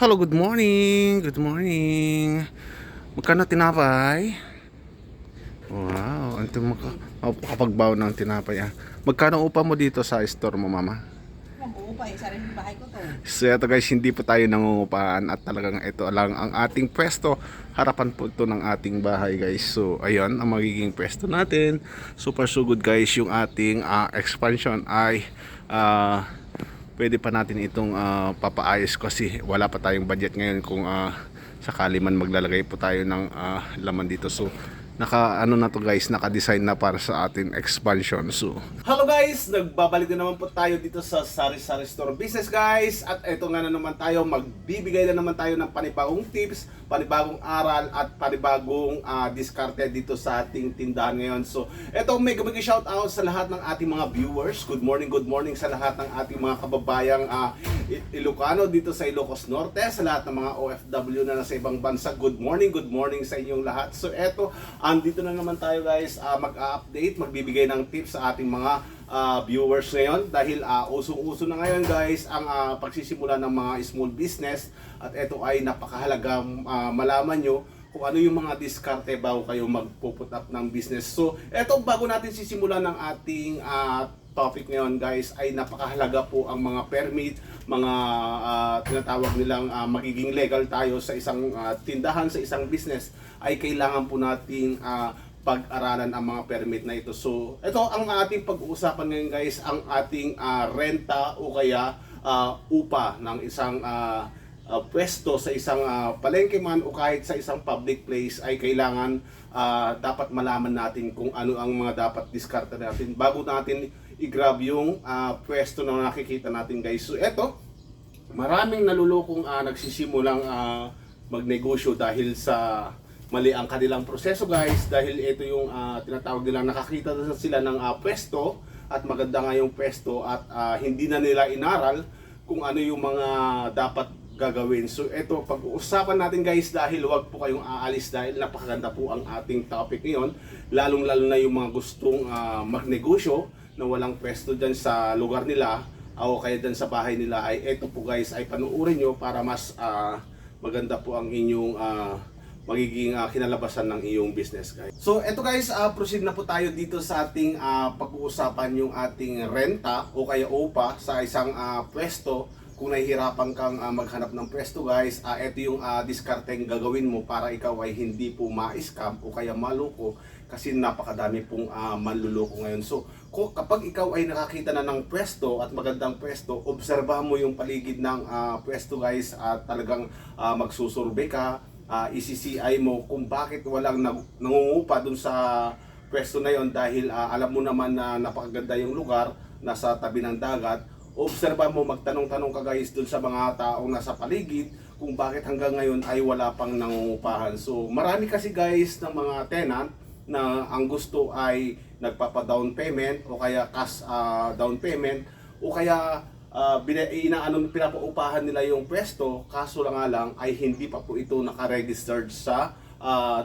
Hello, good morning. Good morning. Magkano tinapay? Wow, ito makapagbaw ng tinapay ah. Magkano upa mo dito sa store mo, mama? Mag-uupa eh, sariling bahay ko to. So ito guys, hindi po tayo nangungupahan at talagang ito lang ang ating pwesto. Harapan po ito ng ating bahay guys. So ayun, ang magiging pwesto natin. Super so good guys, yung ating expansion ay pwede pa natin itong papaayos kasi wala pa tayong budget ngayon kung sakali man maglalagay po tayo ng laman dito. So naka ano na to guys, naka-design na para sa ating expansion. So hello guys, nagbabalik na naman po tayo dito sa Sari Sari Store Business guys. At eto nga na naman tayo, magbibigay na naman tayo ng panibagong tips, panibagong aral at panibagong diskarte dito sa ating tindahan ngayon. So eto, mega shout out sa lahat ng ating mga viewers. Good morning sa lahat ng ating mga kababayang Ilocano dito sa Ilocos Norte, sa lahat ng mga OFW na nasa ibang bansa. Good morning sa inyong lahat. So eto, andito na naman tayo guys, mag-update, magbibigay ng tips sa ating mga viewers ngayon dahil usong-uso na ngayon guys ang pagsisimula ng mga small business, at ito ay napakahalagang malaman nyo kung ano yung mga diskarte bago kayo magpuput up ng business. So eto, bago natin sisimulan ng ating topic ngayon guys, ay napakahalaga po ang mga permit, mga tinatawag nilang magiging legal tayo sa isang tindahan, sa isang business, ay kailangan po nating pag-aralan ang mga permit na ito. So ito ang ating pag-uusapan ngayon guys, ang ating renta o kaya upa ng isang pwesto sa isang palengke man o kahit sa isang public place. Ay kailangan dapat malaman natin kung ano ang mga dapat diskarte natin bago natin i-grab yung pwesto na nakikita natin guys. So eto, maraming nalulokong nagsisimulang magnegosyo dahil sa mali ang kanilang proseso guys, dahil ito yung tinatawag nilang nakakita na sila ng pwesto at maganda nga yung pwesto at hindi na nila inaral kung ano yung mga dapat gagawin. So ito, pag-uusapan natin guys, dahil wag po kayong aalis dahil napakaganda po ang ating topic ngayon, lalong-lalo na yung mga gustong magnegosyo na walang pwesto dyan sa lugar nila o kaya dyan sa bahay nila. Ay ito po guys, ay panuorin nyo para mas maganda po ang inyong magiging kinalabasan ng iyong business guys. So eto guys, proceed na po tayo dito sa ating pag-uusapan yung ating renta o kaya upa sa isang pwesto. Kung nahihirapan kang maghanap ng pwesto guys, ito yung diskarteng gagawin mo para ikaw ay hindi po ma-scam o kaya maloko, kasi napakadami pong manluloko ngayon. So kapag ikaw ay nakakita na ng pwesto at magandang pwesto, obserbahan mo yung paligid ng pwesto guys, at talagang magsusurvey ka, i-CCI mo kung bakit walang nangungupa dun sa pwesto na yon, dahil alam mo naman na napakaganda yung lugar, nasa tabi ng dagat. Obserba mo, magtanong-tanong ka guys dun sa mga taong nasa paligid kung bakit hanggang ngayon ay wala pang nangungupahan. So marami kasi guys ng mga tenant na ang gusto ay nagpapa-down payment o kaya cash down payment, o kaya pinapaupahan nila yung pwesto, kaso lang nga lang ay hindi pa po ito nakaregistered sa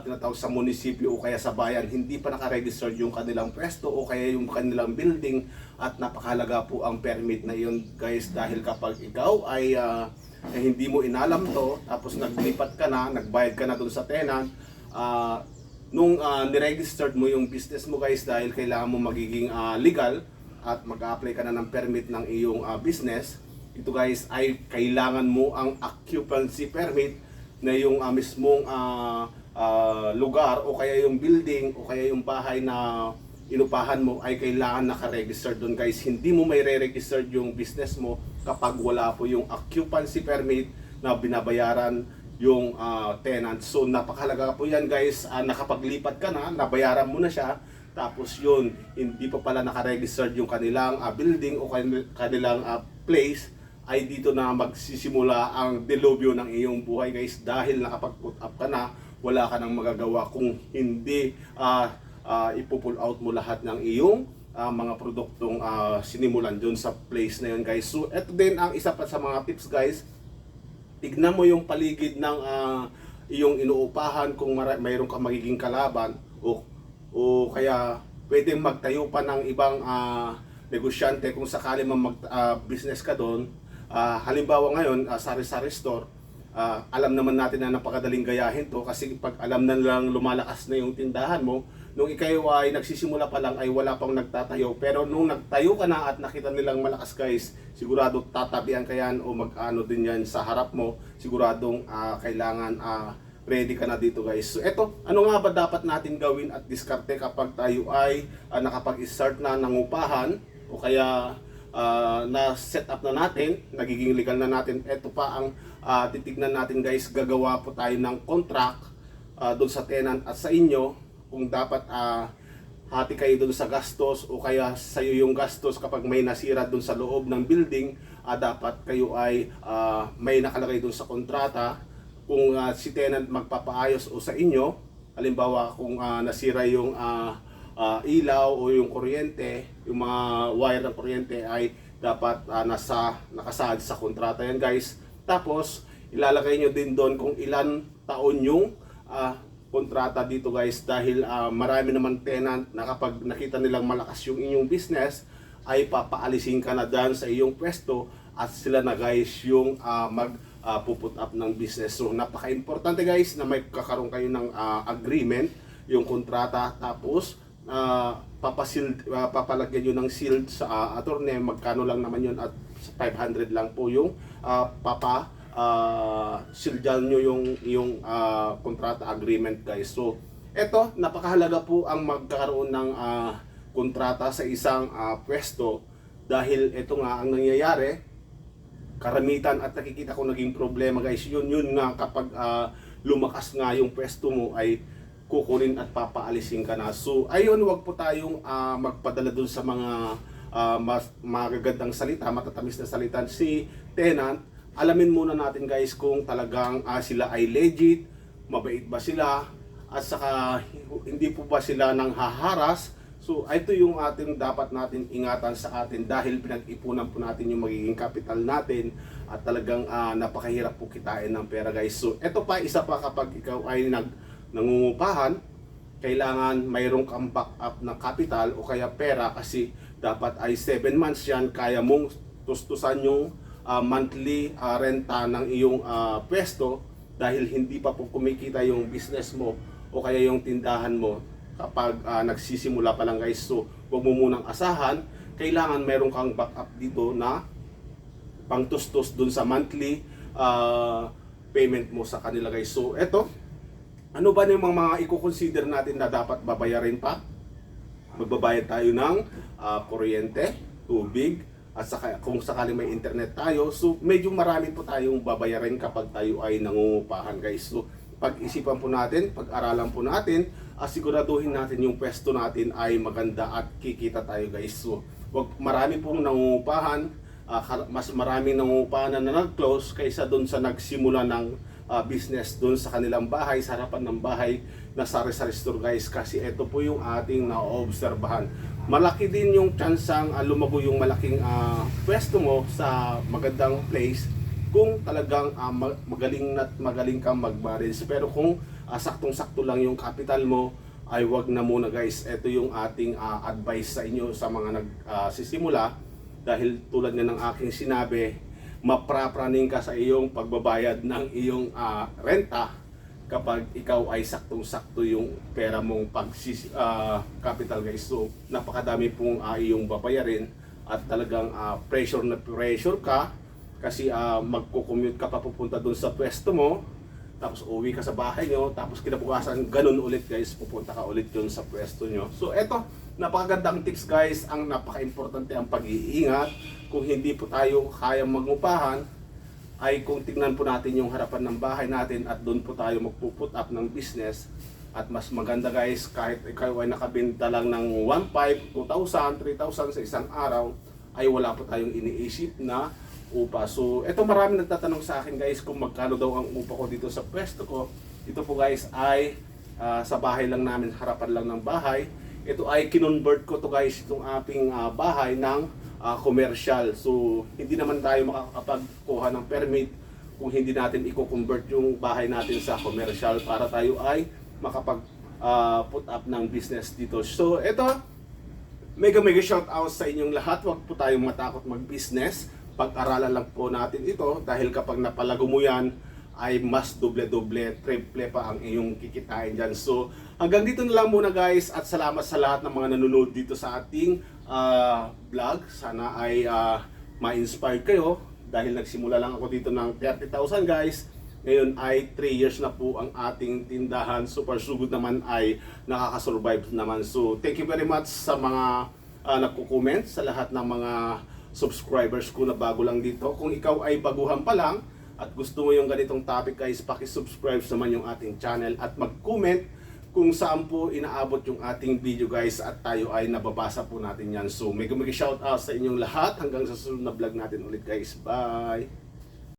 tinatawag sa munisipyo o kaya sa bayan. Hindi pa nakaregister yung kanilang pwesto o kaya yung kanilang building, at napakahalaga po ang permit na yun guys, dahil kapag ikaw ay hindi mo inalam to, tapos naglipat ka na, nagbayad ka na dun sa tenant, nung niregistered mo yung business mo guys, dahil kailangan mo magiging legal at mag-apply ka na ng permit ng iyong business, ito guys ay kailangan mo ang occupancy permit na yung mismong lugar o kaya yung building o kaya yung bahay na inupahan mo ay kailangan naka-register doon guys. Hindi mo may re-register yung business mo kapag wala po yung occupancy permit na binabayaran yung tenant. So napakahalaga po yan guys, nakapaglipat ka na, nabayaran mo na siya, tapos yun, hindi pa pala naka-register yung kanilang building o kanilang place, ay dito na magsisimula ang delubyo ng iyong buhay guys, dahil nakapag-put up ka na, wala ka nang magagawa kung hindi ipo-pull out mo lahat ng iyong mga produktong sinimulan dun sa place na yun guys. So ito din ang isa pa sa mga tips guys, tignan mo yung paligid ng iyong inuupahan kung mayroon kang magiging kalaban, o kaya pwedeng magtayo pa ng ibang negosyante kung sakali man mag business ka doon. Halimbawa ngayon, sari-sari store, alam naman natin na napakadaling gayahin to kasi pag alam na lang lumalakas na yung tindahan mo, nung ikaw ay nagsisimula pa lang ay wala pang nagtatayo, pero nung nagtayo ka na at nakita nilang malakas guys, sigurado tatabihan ka yan o mag-ano din yan sa harap mo, siguradong kailangan ready ka na dito guys. So eto, ano nga ba dapat natin gawin at diskarte kapag tayo ay nakapag-start na nangupahan o kaya na set up na natin, nagiging legal na natin. Ito pa ang titignan natin guys, gagawa po tayo ng contract doon sa tenant at sa inyo kung dapat hati kayo doon sa gastos o kaya sa iyo yung gastos kapag may nasira doon sa loob ng building, dapat kayo ay may nakalagay doon sa kontrata kung si tenant magpapaayos o sa inyo. Halimbawa kung nasira yung ilaw o yung kuryente, yung mga wire ng kuryente ay dapat nakasaad sa kontrata yan guys. Tapos ilalagay nyo din doon kung ilan taon yung kontrata dito guys, dahil marami naman tenant na kapag nakita nilang malakas yung inyong business ay papaalisin ka na dyan sa iyong pwesto at sila na guys yung puput up ng business. So napaka-importante guys na may kakaroon kayo ng agreement, yung kontrata, tapos papalagyan nyo ng shield sa attorney. Magkano lang naman yun at 500 lang po yung sildan nyo yung kontrata agreement guys. So eto, napakahalaga po ang magkakaroon ng kontrata sa isang pwesto, dahil ito nga ang nangyayari karamitan at nakikita ko naging problema guys, yun nga kapag lumakas nga yung pwesto mo ay kukunin at papaalisin ka na. So ayun, wag po tayong magpadala dun sa mga magagandang salita, matatamis na salita si tenant. Alamin muna natin guys kung talagang sila ay legit, mabait ba sila, at saka hindi po ba sila nang haharas. So ito yung ating dapat natin ingatan sa atin, dahil pinag-ipunan po natin yung magiging capital natin at talagang napakahirap po kitain ng pera guys. So ito pa, isa pa, kapag ikaw ay nangungupahan, kailangan mayroong kang backup na capital o kaya pera, kasi dapat ay 7 months yan kaya mong tustusan yung monthly renta ng iyong pwesto, dahil hindi pa po kumikita yung business mo o kaya yung tindahan mo kapag nagsisimula pa lang guys. So huwag mo munang asahan, kailangan meron kang backup dito na pangtustos dun sa monthly payment mo sa kanila guys. So eto, ano ba yung mga i-consider natin na dapat babayarin pa? Magbabayad tayo ng kuryente, tubig, at saka kung sakali may internet tayo. So medyo marami po tayong babayarin kapag tayo ay nangungupahan guys. So pag-isipan po natin, pag-aralan po natin, siguraduhin natin yung pwesto natin ay maganda at kikita tayo guys. So marami pong nangungupahan, mas maraming nangungupahan na nag-close kaysa doon sa nagsimula ng business doon sa kanilang bahay, sa harapan ng bahay na sari-sari store guys. Kasi ito po yung ating naobserbahan. Malaki din yung tsansang lumago yung malaking pwesto mo sa magandang place kung talagang magaling kang mag-manage. Pero kung saktong-sakto lang yung capital mo, ay wag na muna guys. Ito yung ating advice sa inyo sa mga nagsisimula, dahil tulad nga ng aking sinabi, maprapraning ka sa iyong pagbabayad ng iyong renta kapag ikaw ay saktong-sakto yung pera mong capital guys. So napakadami pong iyong babayarin at talagang pressure na pressure ka, kasi magko-commute ka pa pupunta doon sa pwesto mo, tapos uwi ka sa bahay nyo, tapos kinabukasan ganun ulit guys, pupunta ka ulit yun sa pwesto nyo. So eto, napakagandang tips guys, ang napaka-importante ang pag-iingat. Kung hindi po tayo kayang magupahan, ay kung tingnan po natin yung harapan ng bahay natin at doon po tayo magpuput up ng business. At mas maganda guys, kahit ikaw ay nakabenta lang ng 1,500, 2,000, 3,000 sa isang araw, ay wala po tayong iniisip na upa. So eto, marami nagtatanong sa akin guys kung magkano daw ang upa ko dito sa pwesto ko. Ito po guys ay sa bahay lang namin, harapan lang ng bahay. Ito ay kinonvert ko to guys, itong ating bahay ng commercial. So hindi naman tayo makakapagkuha ng permit kung hindi natin i-convert yung bahay natin sa commercial para tayo ay makapag put up ng business dito. So ito, mega shout out sa inyong lahat. Huwag po tayong matakot mag-business. Pag-aralan lang po natin ito, dahil kapag napalago mo yan, ay mas doble-doble, triple pa ang iyong kikitain dyan. So, hanggang dito na lang muna guys at salamat sa lahat ng mga nanonood dito sa ating vlog. Sana ay ma-inspire kayo dahil nagsimula lang ako dito ng 30,000 guys. Ngayon ay 3 years na po ang ating tindahan. Super sugod naman ay nakakasurvive naman. So, thank you very much sa mga nagko-comment, sa lahat ng mga subscribers ko na bago lang dito. Kung ikaw ay baguhan pa lang, at gusto mo yung ganitong topic guys, paki-subscribe naman yung ating channel at mag-comment kung saan po inaabot yung ating video guys at tayo ay nababasa po natin yan. So, mega shout out sa inyong lahat hanggang sa susunod na vlog natin ulit guys. Bye!